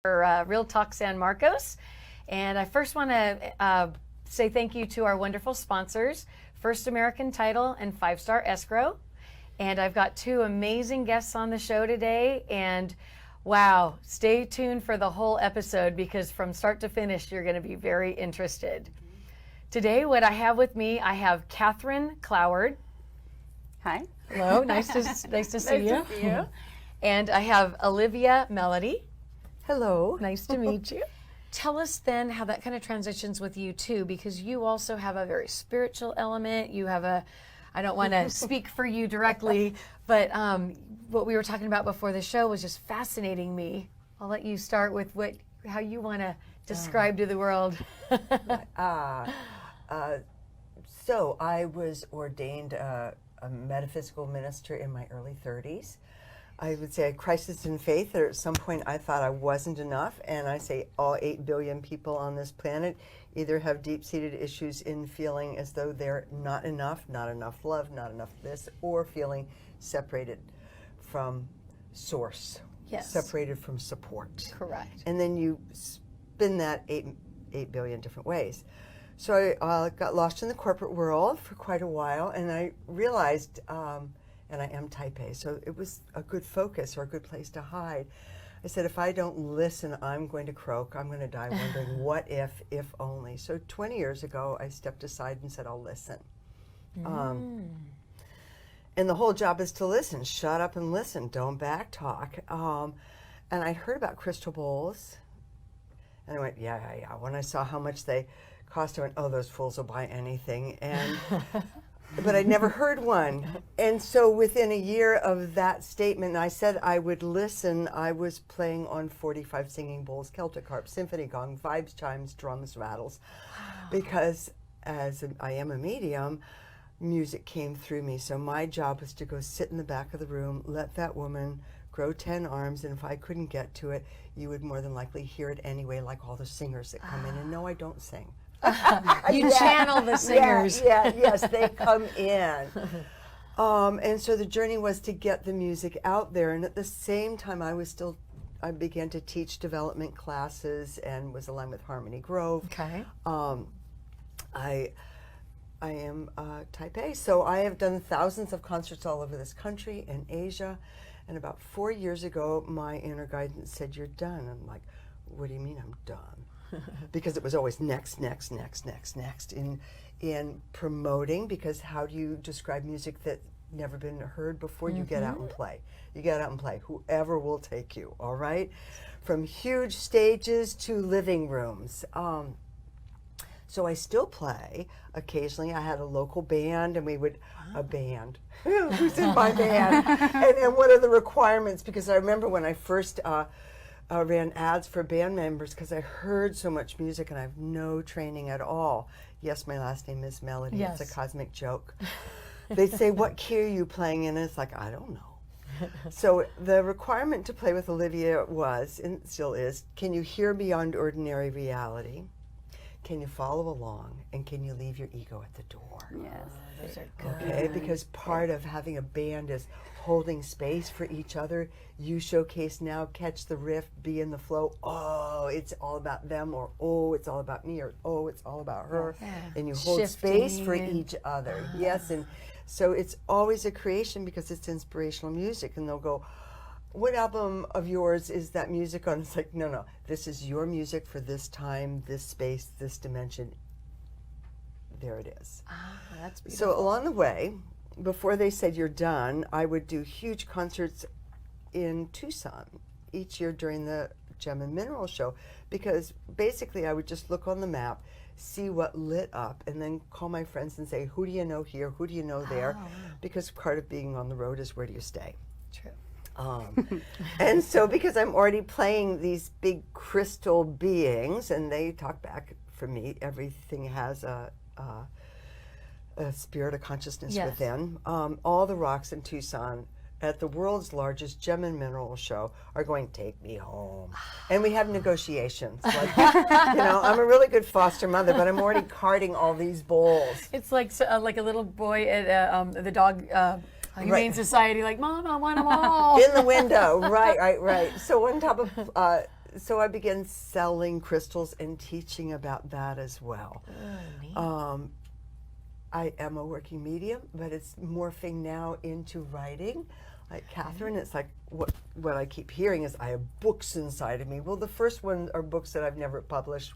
for Real Talk San Marcos. And I first want to say thank you to our wonderful sponsors, First American Title and 5 Star Escrow. And I've got two amazing guests on the show today. And wow, stay tuned for the whole episode because from start to finish, you're going to be very interested. Today, what I have with me, I have Catherine Cloward. Hi. Hello, nice to see you. Nice to see you. And I have Elivia Melody. Hello. Nice to meet you. Tell us then how that kind of transitions with you too, because you also have a very spiritual element. You have I don't want to speak for you directly, but what we were talking about before the show was just fascinating me. I'll let you start with how you want to describe to the world. So I was ordained a metaphysical minister in my early 30s. I would say a crisis in faith. At some point I thought I wasn't enough, and I say all 8 billion people on this planet either have deep-seated issues in feeling as though they're not enough love, not enough this, or feeling separated from source, Yes. separated from support. Correct. And then you spin that 8 billion different ways. So I got lost in the corporate world for quite a while, and I realized, and I am type A, so it was a good focus or a good place to hide. I said, if I don't listen, I'm going to croak. I'm going to die wondering what if only. So 20 years ago, I stepped aside and said, I'll listen. And the whole job is to listen. Shut up and listen. Don't back talk. And I heard about crystal bowls, and I went, yeah. When I saw how much they cost, I went, oh, those fools will buy anything. And but I'd never heard one. And so within a year of that statement, I said I would listen. I was playing on 45 singing bowls, Celtic harp, symphony gong, vibes, chimes, drums, rattles. Because I am a medium, music came through me. So my job was to go sit in the back of the room, let that woman grow 10 arms, and if I couldn't get to it, you would more than likely hear it anyway, like all the singers that come in. And no, I don't sing. You channel the singers. Yes, they come in. And so the journey was to get the music out there. And at the same time, I began to teach development classes and was aligned with Harmony Grove. Okay. I am type A, so I have done thousands of concerts all over this country and Asia. And about 4 years ago, my inner guidance said, you're done. I'm like, what do you mean I'm done? Because it was always next in promoting, because how do you describe music that's never been heard before? You get out and play. You get out and play. Whoever will take you, all right? From huge stages to living rooms. So I still play. Occasionally I had a local band, and we would, a band. Who's in my band? And what are the requirements? Because I remember when I first ran ads for band members, because I heard so much music and I have no training at all. Yes, my last name is Melody. Yes. It's a cosmic joke. They'd say, what key are you playing in? And it's like, I don't know. So the requirement to play with Olivia was, and still is, can you hear beyond ordinary reality? Can you follow along? And can you leave your ego at the door? Yes. Those are good. Okay, because part of having a band is holding space for each other. You showcase now, catch the riff, be in the flow. Oh, it's all about them, or oh, it's all about me, or oh, it's all about her. Yeah. And you hold space for each other. Yes, and so it's always a creation because it's inspirational music. And they'll go, what album of yours is that music on? It's like, no, this is your music for this time, this space, this dimension. There it is. That's beautiful. So along the way, before they said you're done, I would do huge concerts in Tucson each year during the Gem and Mineral Show, because basically I would just look on the map, see what lit up, and then call my friends and say, who do you know here, who do you know there? Because part of being on the road is where do you stay? True. And so because I'm already playing these big crystal beings, and they talk back for me, everything has a spirit, a consciousness within. All the rocks in Tucson at the world's largest gem and mineral show are going, take me home. And we have negotiations. Like, I'm a really good foster mother, but I'm already carting all these bowls. It's like a little boy at the dog Humane Society, like, Mom, I want them all. In the window, right. So on top of so I began selling crystals and teaching about that as well. Neat. I am a working medium, but it's morphing now into writing. Like Catherine, it's like what I keep hearing is I have books inside of me. Well, the first one are books that I've never published,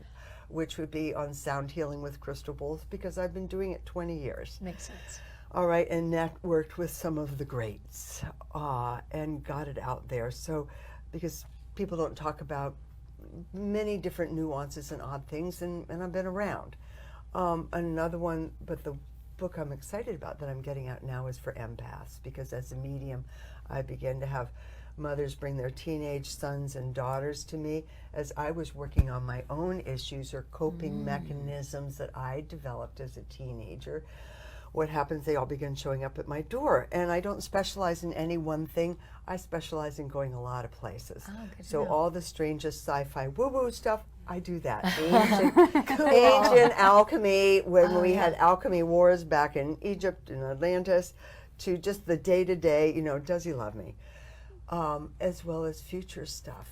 which would be on sound healing with crystal bowls, because I've been doing it 20 years. Makes sense. All right, and networked with some of the greats and got it out there. So, because people don't talk about many different nuances and odd things, and I've been around. Another one, but the book I'm excited about that I'm getting out now is for empaths, because as a medium, I began to have mothers bring their teenage sons and daughters to me as I was working on my own issues or coping mechanisms that I developed as a teenager. What happens, they all begin showing up at my door. And I don't specialize in any one thing. I specialize in going a lot of places. Oh, good to so know. all the strangest sci-fi woo-woo stuff, I do that. Ancient alchemy, when we had alchemy wars back in Egypt and Atlantis, to just the day-to-day, does he love me? As well as future stuff.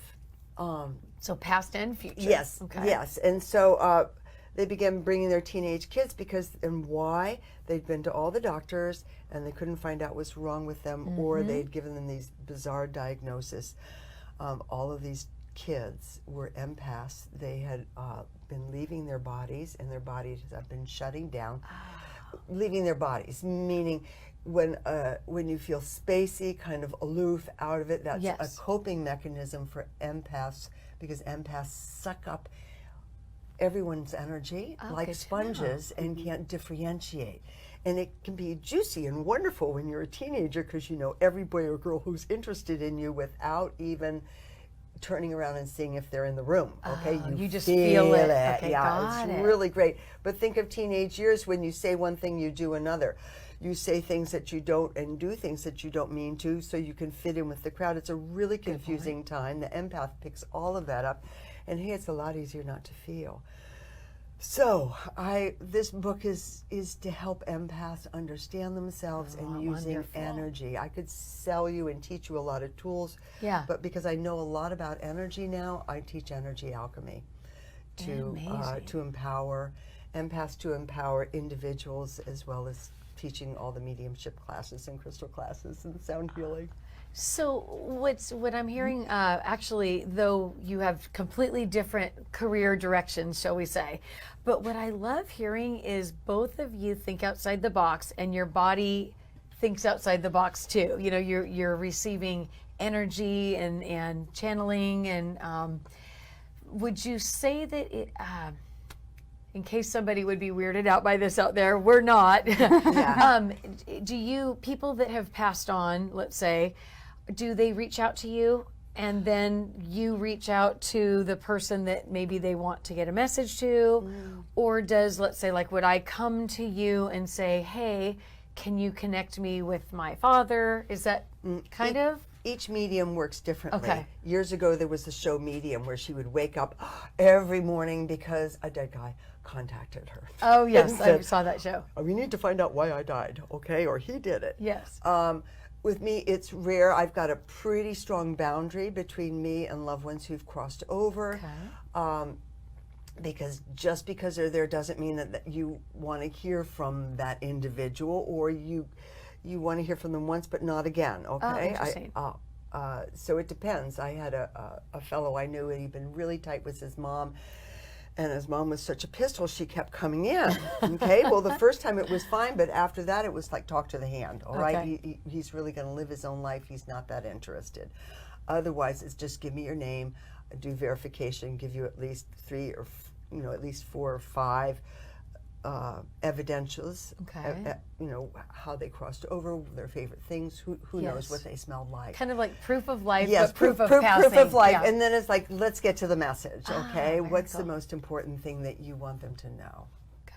So past and future. Yes, Okay. yes. And so they began bringing their teenage kids and why? They'd been to all the doctors and they couldn't find out what's wrong with them, or they'd given them these bizarre diagnoses. All of these kids were empaths. They had been leaving their bodies, and their bodies have been shutting down. Leaving their bodies, meaning when you feel spacey, kind of aloof, out of it, that's a coping mechanism for empaths, because empaths suck up everyone's energy like sponges and can't differentiate. And it can be juicy and wonderful when you're a teenager, because you know every boy or girl who's interested in you without even turning around and seeing if they're in the room. Okay, you just feel it. Okay, yeah, got it's it. really great. But think of teenage years when you say one thing, you do another. You say things that you don't and do things that you don't mean to, so you can fit in with the crowd. It's a really confusing time. The empath picks all of that up, and hey, it's a lot easier not to feel. So this book is to help empaths understand themselves and using wonderful. energy. I could sell you and teach you a lot of tools, Yeah. but because I know a lot about energy now, I teach energy alchemy to empower empaths, to empower individuals, as well as teaching all the mediumship classes and crystal classes and sound healing. So what I'm hearing, actually, though you have completely different career directions, shall we say, but what I love hearing is both of you think outside the box, and your body thinks outside the box too. You know, you're receiving energy and channeling, and would you say that it? In case somebody would be weirded out by this out there, we're not. Do you, people that have passed on, let's say, do they reach out to you and then you reach out to the person that maybe they want to get a message to? Or does, let's say, like, would I come to you and say, hey, can you connect me with my father? Is that kind of? Each medium works differently. Okay. Years ago, there was the show Medium, where she would wake up every morning because a dead guy contacted her. Oh, yes, and I said, saw that show. we need to find out why I died, okay? Or he did it. Yes. With me, it's rare. I've got a pretty strong boundary between me and loved ones who've crossed over. Because just because they're there doesn't mean that you want to hear from that individual, or you want to hear from them once but not again, okay? Oh, interesting. So it depends. I had a fellow I knew, and he'd been really tight with his mom, and his mom was such a pistol, she kept coming in, okay? Well, the first time it was fine, but after that it was like talk to the hand, all right? He's really going to live his own life. He's not that interested. Otherwise, it's just give me your name, do verification, give you at least 3 or at least 4 or 5 evidentials, how they crossed over, their favorite things, who knows what they smelled like. Kind of like proof of life, Yes, but proof of passing. Proof of life. Yeah. And then it's like, let's get to the message, okay? very What's cool. the most important thing that you want them to know?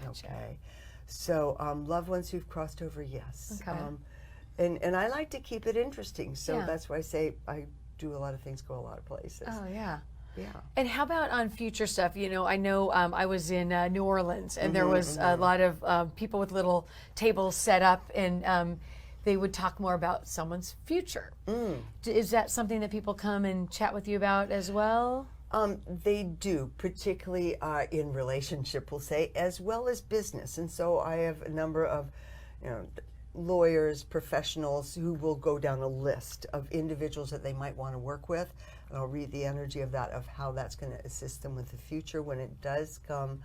Gotcha. Okay. So loved ones who've crossed over, yes. Okay. And I like to keep it interesting, so Yeah. that's why I say I do a lot of things, go a lot of places. Oh, yeah. Yeah. And how about on future stuff? You know, I know I was in New Orleans, and there was a lot of people with little tables set up, and they would talk more about someone's future. Is that something that people come and chat with you about as well? They do, particularly in relationship, we'll say, as well as business. And so I have a number of, lawyers, professionals who will go down a list of individuals that they might want to work with. And I'll read the energy of that, of how that's going to assist them with the future. When it does come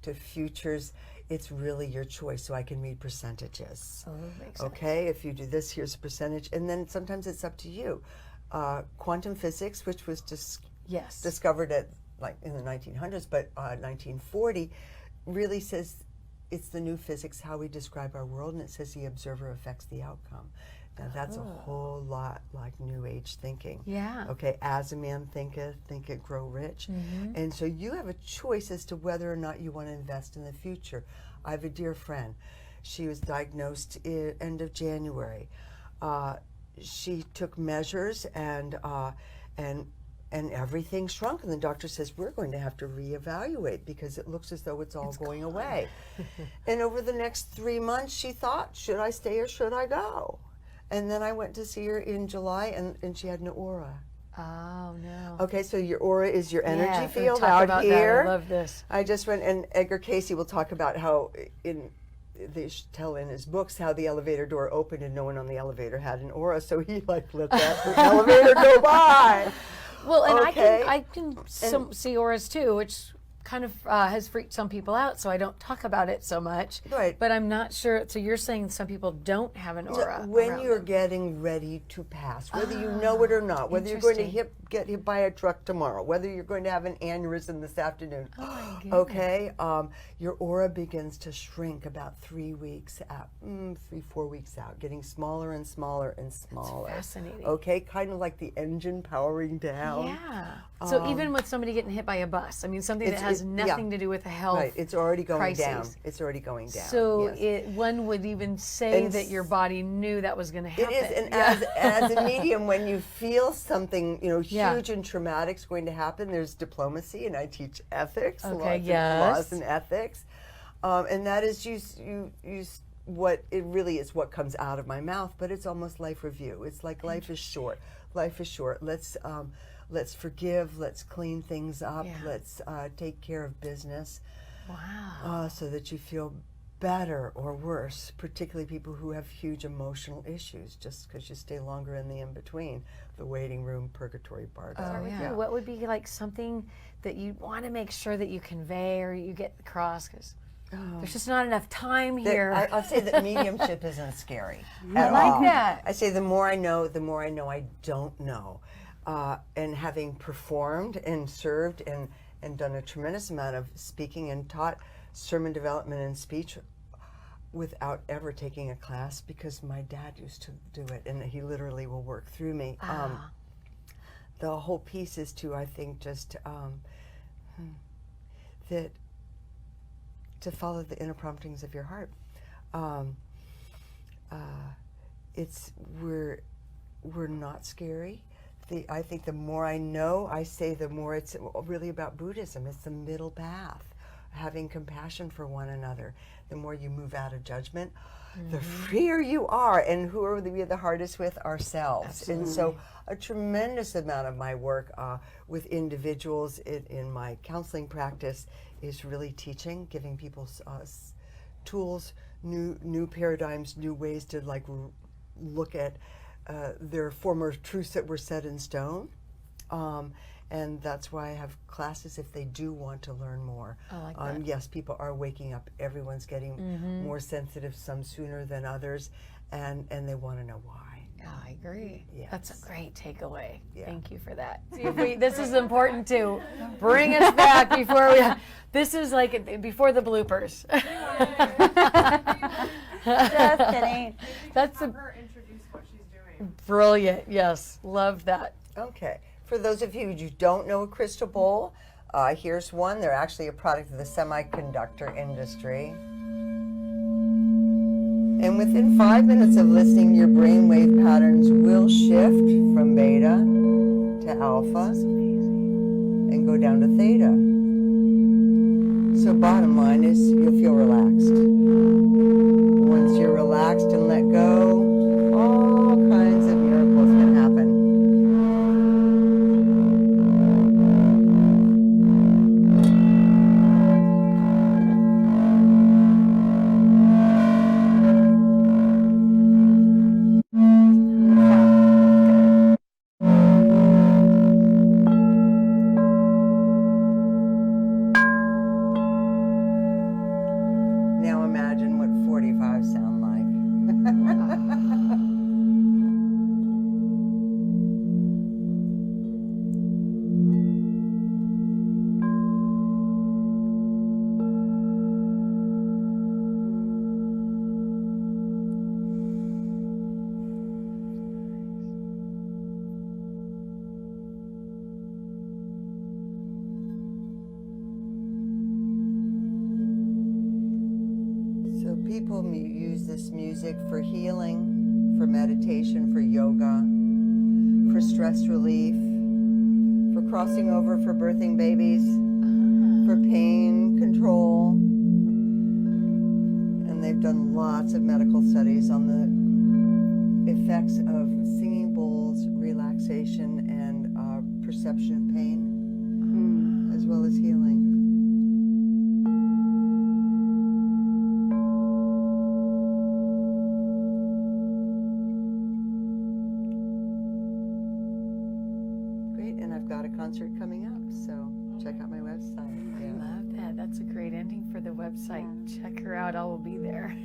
to futures, it's really your choice. So I can read percentages. Oh, that makes sense. Okay, if you do this, here's a percentage. And then sometimes it's up to you. Quantum physics, which was Yes. discovered at like in the 1900s, but 1940, really says it's the new physics, how we describe our world, and it says the observer affects the outcome. Now that's a whole lot like New Age thinking. Yeah. Okay, as a man thinketh, think it grow rich. And so you have a choice as to whether or not you want to invest in the future. I have a dear friend. She was diagnosed end of January. She took measures and everything shrunk, and the doctor says, we're going to have to reevaluate because it looks as though it's all going away. And over the next 3 months, she thought, should I stay or should I go? And then I went to see her in July, and she had an aura. Oh, no. Okay, so your aura is your energy Yeah, field talk out about here. That. I love this. I just went, and Edgar Casey will talk about how they tell in his books how the elevator door opened and no one on the elevator had an aura, so he like let that elevator go by. Well, and Okay. I can see auras too, which kind of has freaked some people out, so I don't talk about it so much. Right. But I'm not sure. So you're saying some people don't have an aura When around you're them. getting ready to pass, whether you know it or not, whether you're going to get hit by a truck tomorrow, whether you're going to have an aneurysm this afternoon, okay, your aura begins to shrink about 3 weeks out, 4 weeks out, getting smaller and smaller and smaller. That's fascinating. Okay, kind of like the engine powering down. Yeah. So even with somebody getting hit by a bus, I mean, something that has nothing to do with the health. Right, it's already going crises. down. It's already going down. So yes. one would even say And that your body knew that was going to happen. It is, and as a medium, when you feel something, Yeah. huge and traumatic is going to happen, there's diplomacy, and I teach ethics, Okay, laws and ethics, and that is what it really is what comes out of my mouth, but it's almost life review. It's like life is short. Life is short. Let's forgive. Let's clean things up. Yeah. Let's take care of business. Wow. So that you feel better or worse, particularly people who have huge emotional issues, just because you stay longer in the in-between, the waiting room, purgatory, bardo. Yeah. What would be like something that you want to make sure that you convey or you get across? Because there's just not enough time here. I'll say that mediumship isn't scary. I like that. I say the more I know I don't know. And having performed and served and done a tremendous amount of speaking and taught sermon development and speech without ever taking a class, because my dad used to do it and he literally will work through me. The whole piece is to, I think, just that to follow the inner promptings of your heart. We're not scary. I think the more I know, I say the more it's really about Buddhism. It's the middle path, having compassion for one another. The more you move out of judgment, the freer you are. And who are we the hardest with? Ourselves. Absolutely. And so a tremendous amount of my work with individuals in my counseling practice is really teaching, giving people tools, new paradigms, new ways to like look at their former truths that were set in stone. And that's why I have classes if they do want to learn more. I like that. Yes, people are waking up. Everyone's getting more sensitive, some sooner than others, and they want to know why. I agree. Yes. That's a great takeaway. Yeah. Thank you for that. See, this is important too. Bring us back before we. This is like before the bloopers. Just kidding. That's Her introduce what she's doing. brilliant. Yes, love that. Okay. For those of you who don't know a crystal bowl, here's one. They're actually a product of the semiconductor industry. And within 5 minutes of listening, your brainwave patterns will shift from beta to alpha and go down to theta. So bottom line is you'll feel relaxed. Once you're relaxed and let go, all kinds of miracles can happen. people use this music for healing, for meditation, for yoga, for stress relief, for crossing over for birthing babies, for pain control. And they've done lots of medical studies on the effects of singing bowls, relaxation, and perception of pain, as well as healing. Great, and I've got a concert coming up, so check out my website. I love that. That's a great ending for the website. Check her out. I will be there.